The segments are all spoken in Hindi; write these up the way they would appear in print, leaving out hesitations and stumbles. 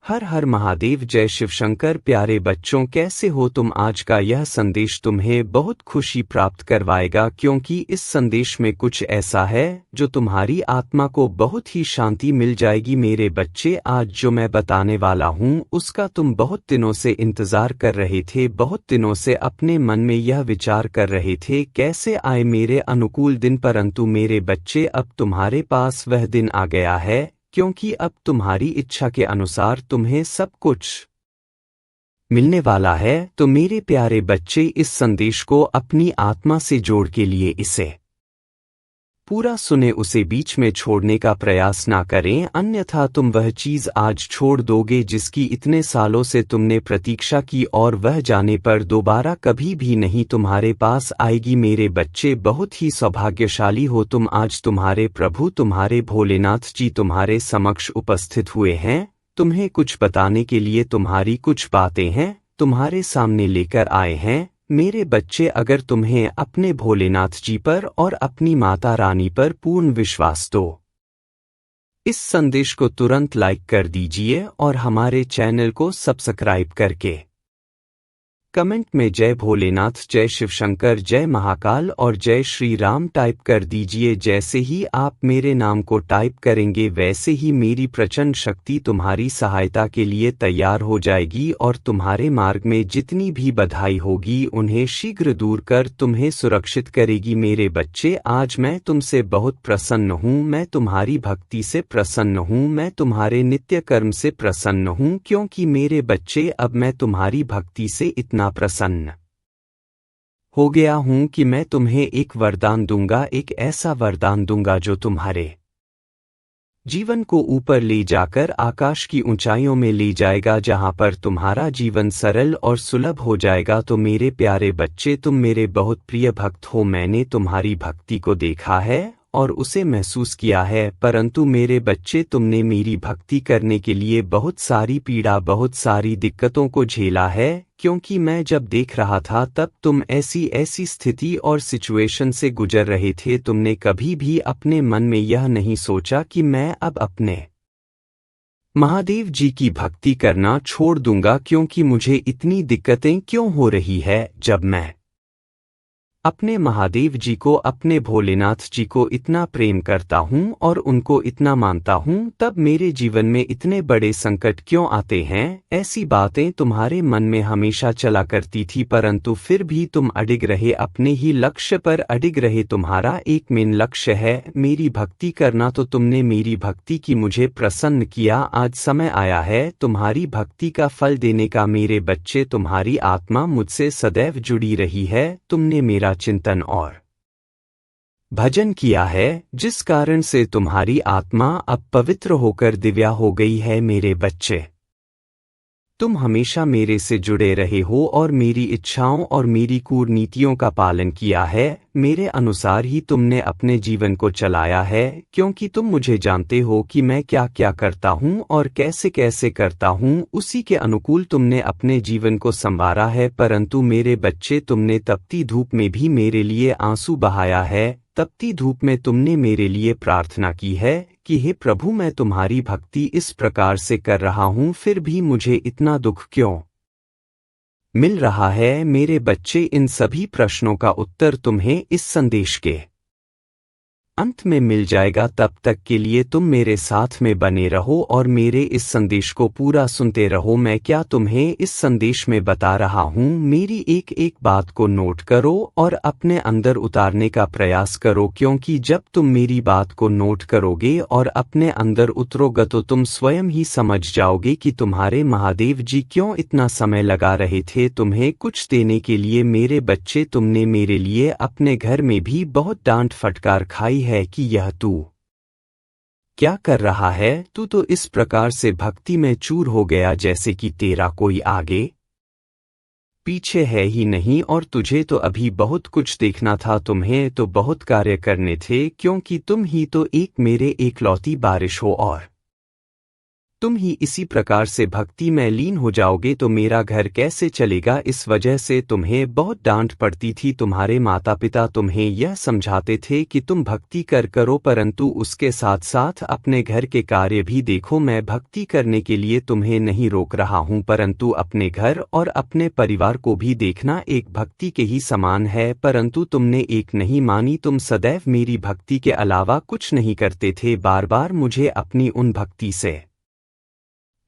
हर हर महादेव। जय शिव शंकर। प्यारे बच्चों, कैसे हो तुम? आज का यह संदेश तुम्हें बहुत खुशी प्राप्त करवाएगा, क्योंकि इस संदेश में कुछ ऐसा है जो तुम्हारी आत्मा को बहुत ही शांति मिल जाएगी। मेरे बच्चे, आज जो मैं बताने वाला हूँ उसका तुम बहुत दिनों से इंतजार कर रहे थे, बहुत दिनों से अपने मन में यह विचार कर रहे थे कैसे आए मेरे अनुकूल दिन। परंतु मेरे बच्चे, अब तुम्हारे पास वह दिन आ गया है, क्योंकि अब तुम्हारी इच्छा के अनुसार तुम्हें सब कुछ मिलने वाला है। तो मेरे प्यारे बच्चे, इस संदेश को अपनी आत्मा से जोड़ के लिए इसे पूरा सुने, उसे बीच में छोड़ने का प्रयास ना करें, अन्यथा तुम वह चीज आज छोड़ दोगे जिसकी इतने सालों से तुमने प्रतीक्षा की, और वह जाने पर दोबारा कभी भी नहीं तुम्हारे पास आएगी। मेरे बच्चे, बहुत ही सौभाग्यशाली हो तुम। आज तुम्हारे प्रभु, तुम्हारे भोलेनाथ जी तुम्हारे समक्ष उपस्थित हुए हैं। तुम्हें कुछ बताने के लिए तुम्हारी कुछ बातें हैं, तुम्हारे सामने लेकर आए हैं। मेरे बच्चे, अगर तुम्हें अपने भोलेनाथ जी पर और अपनी माता रानी पर पूर्ण विश्वास तो इस संदेश को तुरंत लाइक कर दीजिए और हमारे चैनल को सब्सक्राइब करके कमेंट में जय भोलेनाथ, जय शिव शंकर, जय महाकाल और जय श्री राम टाइप कर दीजिए। जैसे ही आप मेरे नाम को टाइप करेंगे वैसे ही मेरी प्रचंड शक्ति तुम्हारी सहायता के लिए तैयार हो जाएगी और तुम्हारे मार्ग में जितनी भी बाधाएं होगी उन्हें शीघ्र दूर कर तुम्हें सुरक्षित करेगी। मेरे बच्चे, आज मैं तुमसे बहुत प्रसन्न हूँ, मैं तुम्हारी भक्ति से प्रसन्न हूँ, मैं तुम्हारे नित्य कर्म से प्रसन्न हूँ, क्योंकि मेरे बच्चे, अब मैं तुम्हारी भक्ति से इतना प्रसन्न हो गया हूं कि मैं तुम्हें एक वरदान दूंगा, एक ऐसा वरदान दूंगा जो तुम्हारे जीवन को ऊपर ले जाकर आकाश की ऊंचाइयों में ले जाएगा, जहां पर तुम्हारा जीवन सरल और सुलभ हो जाएगा। तो मेरे प्यारे बच्चे, तुम मेरे बहुत प्रिय भक्त हो, मैंने तुम्हारी भक्ति को देखा है और उसे महसूस किया है। परंतु मेरे बच्चे, तुमने मेरी भक्ति करने के लिए बहुत सारी पीड़ा, बहुत सारी दिक्कतों को झेला है, क्योंकि मैं जब देख रहा था तब तुम ऐसी स्थिति और सिचुएशन से गुजर रहे थे। तुमने कभी भी अपने मन में यह नहीं सोचा कि मैं अब अपने महादेव जी की भक्ति करना छोड़ दूंगा, क्योंकि मुझे इतनी दिक्कतें क्यों हो रही है। जब मैं अपने महादेव जी को, अपने भोलेनाथ जी को इतना प्रेम करता हूँ और उनको इतना मानता हूँ, तब मेरे जीवन में इतने बड़े संकट क्यों आते हैं। ऐसी बातें तुम्हारे मन में हमेशा चला करती थी, परंतु फिर भी तुम अडिग रहे, अपने ही लक्ष्य पर अडिग रहे। तुम्हारा एक मेन लक्ष्य है मेरी भक्ति करना, तो तुमने मेरी भक्ति की, मुझे प्रसन्न किया। आज समय आया है तुम्हारी भक्ति का फल देने का। मेरे बच्चे, तुम्हारी आत्मा मुझसे सदैव जुड़ी रही है, तुमने मेरा चिंतन और भजन किया है, जिस कारण से तुम्हारी आत्मा अब पवित्र होकर दिव्या हो गई है। मेरे बच्चे, तुम हमेशा मेरे से जुड़े रहे हो और मेरी इच्छाओं और मेरी कूटनीतियों का पालन किया है। मेरे अनुसार ही तुमने अपने जीवन को चलाया है, क्योंकि तुम मुझे जानते हो कि मैं क्या क्या करता हूँ और कैसे कैसे करता हूँ, उसी के अनुकूल तुमने अपने जीवन को संवारा है। परंतु मेरे बच्चे, तुमने तपती धूप में भी मेरे लिए आंसू बहाया है, तपती धूप में तुमने मेरे लिए प्रार्थना की है कि हे प्रभु, मैं तुम्हारी भक्ति इस प्रकार से कर रहा हूँ, फिर भी मुझे इतना दुख क्यों मिल रहा है। मेरे बच्चे, इन सभी प्रश्नों का उत्तर तुम्हें इस संदेश के अंत में मिल जाएगा। तब तक के लिए तुम मेरे साथ में बने रहो और मेरे इस संदेश को पूरा सुनते रहो। मैं क्या तुम्हें इस संदेश में बता रहा हूँ, मेरी एक एक बात को नोट करो और अपने अंदर उतारने का प्रयास करो, क्योंकि जब तुम मेरी बात को नोट करोगे और अपने अंदर उतरोगे तो तुम स्वयं ही समझ जाओगे कि तुम्हारे महादेव जी क्यों इतना समय लगा रहे थे तुम्हें कुछ देने के लिए। मेरे बच्चे, तुमने मेरे लिए अपने घर में भी बहुत डांट फटकार खाई है कि यह तू क्या कर रहा है, तू तो इस प्रकार से भक्ति में चूर हो गया जैसे कि तेरा कोई आगे पीछे है ही नहीं, और तुझे तो अभी बहुत कुछ देखना था, तुम्हें तो बहुत कार्य करने थे, क्योंकि तुम ही तो एक मेरे एकलौती बारिश हो और तुम ही इसी प्रकार से भक्ति में लीन हो जाओगे तो मेरा घर कैसे चलेगा। इस वजह से तुम्हें बहुत डांट पड़ती थी। तुम्हारे माता पिता तुम्हें यह समझाते थे कि तुम भक्ति करो, परंतु उसके साथ साथ अपने घर के कार्य भी देखो। मैं भक्ति करने के लिए तुम्हें नहीं रोक रहा हूँ, परंतु अपने घर और अपने परिवार को भी देखना एक भक्ति के ही समान है। परंतु तुमने एक नहीं मानी। तुम सदैव मेरी भक्ति के अलावा कुछ नहीं करते थे। बार बार मुझे अपनी उन भक्ति से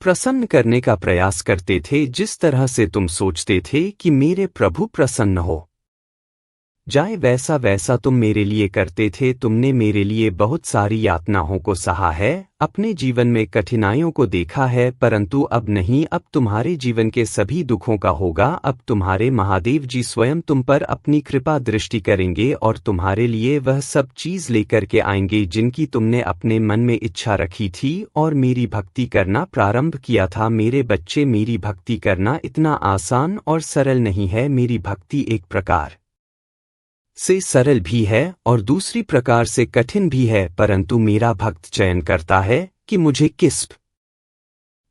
प्रसन्न करने का प्रयास करते थे जिस तरह से तुम सोचते थे कि मेरे प्रभु प्रसन्न हो जाए, वैसा वैसा तुम मेरे लिए करते थे। तुमने मेरे लिए बहुत सारी यातनाओं को सहा है, अपने जीवन में कठिनाइयों को देखा है, परंतु अब नहीं। अब तुम्हारे जीवन के सभी दुखों का होगा। अब तुम्हारे महादेव जी स्वयं तुम पर अपनी कृपा दृष्टि करेंगे और तुम्हारे लिए वह सब चीज लेकर के आएंगे जिनकी तुमने अपने मन में इच्छा रखी थी और मेरी भक्ति करना प्रारंभ किया था। मेरे बच्चे, मेरी भक्ति करना इतना आसान और सरल नहीं है। मेरी भक्ति एक प्रकार से सरल भी है और दूसरी प्रकार से कठिन भी है, परंतु मेरा भक्त चयन करता है कि मुझे किस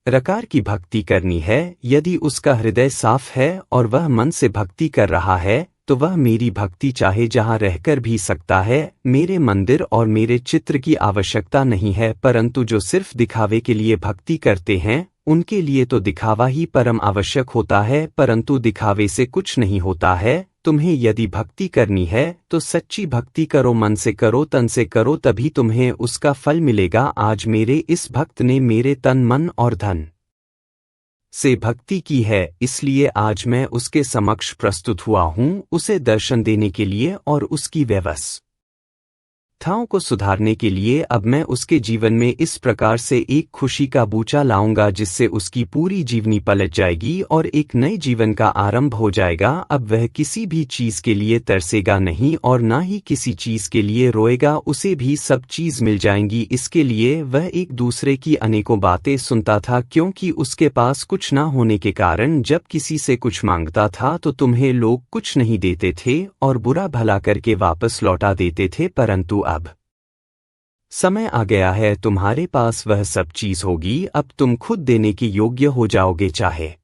प्रकार की भक्ति करनी है। यदि उसका हृदय साफ है और वह मन से भक्ति कर रहा है तो वह मेरी भक्ति चाहे जहाँ रहकर भी सकता है। मेरे मंदिर और मेरे चित्र की आवश्यकता नहीं है, परंतु जो सिर्फ दिखावे के लिए भक्ति करते हैं उनके लिए तो दिखावा ही परम आवश्यक होता है, परंतु दिखावे से कुछ नहीं होता है। तुम्हें यदि भक्ति करनी है तो सच्ची भक्ति करो, मन से करो, तन से करो, तभी तुम्हें उसका फल मिलेगा। आज मेरे इस भक्त ने मेरे तन, मन और धन से भक्ति की है, इसलिए आज मैं उसके समक्ष प्रस्तुत हुआ हूँ, उसे दर्शन देने के लिए और उसकी व्यवस्थाओं को सुधारने के लिए। अब मैं उसके जीवन में इस प्रकार से एक खुशी का बूचा लाऊंगा जिससे उसकी पूरी जीवनी पलट जाएगी और एक नए जीवन का आरंभ हो जाएगा। अब वह किसी भी चीज के लिए तरसेगा नहीं और ना ही किसी चीज के लिए रोएगा, उसे भी सब चीज मिल जाएंगी। इसके लिए वह एक दूसरे की अनेकों बातें सुनता था, क्योंकि उसके पास कुछ ना होने के कारण जब किसी से कुछ मांगता था तो तुम्हें लोग कुछ नहीं देते थे और बुरा भला करके वापस लौटा देते थे। परंतु अब समय आ गया है, तुम्हारे पास वह सब चीज होगी। अब तुम खुद देने के योग्य हो जाओगे, चाहे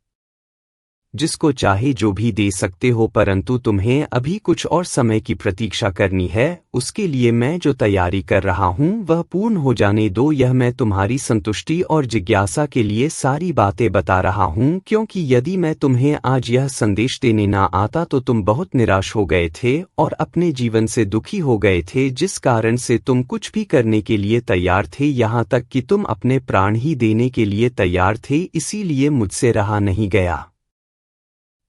जिसको चाहे जो भी दे सकते हो, परंतु तुम्हें अभी कुछ और समय की प्रतीक्षा करनी है। उसके लिए मैं जो तैयारी कर रहा हूँ वह पूर्ण हो जाने दो। यह मैं तुम्हारी संतुष्टि और जिज्ञासा के लिए सारी बातें बता रहा हूँ, क्योंकि यदि मैं तुम्हें आज यह संदेश देने ना आता तो तुम बहुत निराश हो गए थे और अपने जीवन से दुखी हो गए थे, जिस कारण से तुम कुछ भी करने के लिए तैयार थे, यहाँ तक कि तुम अपने प्राण ही देने के लिए तैयार थे। इसीलिए मुझसे रहा नहीं गया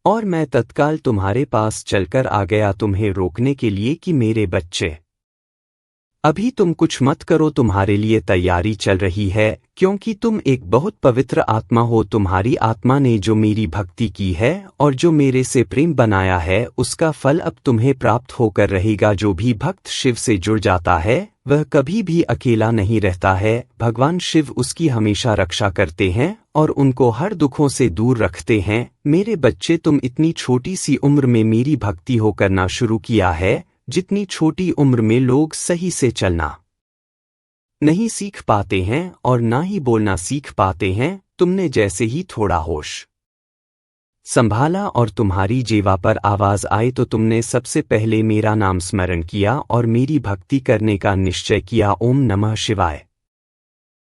और मैं तत्काल तुम्हारे पास चलकर आ गया तुम्हें रोकने के लिए कि मेरे बच्चे, अभी तुम कुछ मत करो, तुम्हारे लिए तैयारी चल रही है, क्योंकि तुम एक बहुत पवित्र आत्मा हो। तुम्हारी आत्मा ने जो मेरी भक्ति की है और जो मेरे से प्रेम बनाया है उसका फल अब तुम्हें प्राप्त होकर रहेगा। जो भी भक्त शिव से जुड़ जाता है वह कभी भी अकेला नहीं रहता है। भगवान शिव उसकी हमेशा रक्षा करते हैं और उनको हर दुखों से दूर रखते हैं। मेरे बच्चे, तुम इतनी छोटी सी उम्र में मेरी भक्ति हो करना शुरू किया है। जितनी छोटी उम्र में लोग सही से चलना नहीं सीख पाते हैं और ना ही बोलना सीख पाते हैं, तुमने जैसे ही थोड़ा होश संभाला और तुम्हारी जीवा पर आवाज आई तो तुमने सबसे पहले मेरा नाम स्मरण किया और मेरी भक्ति करने का निश्चय किया। ओम नमः शिवाय।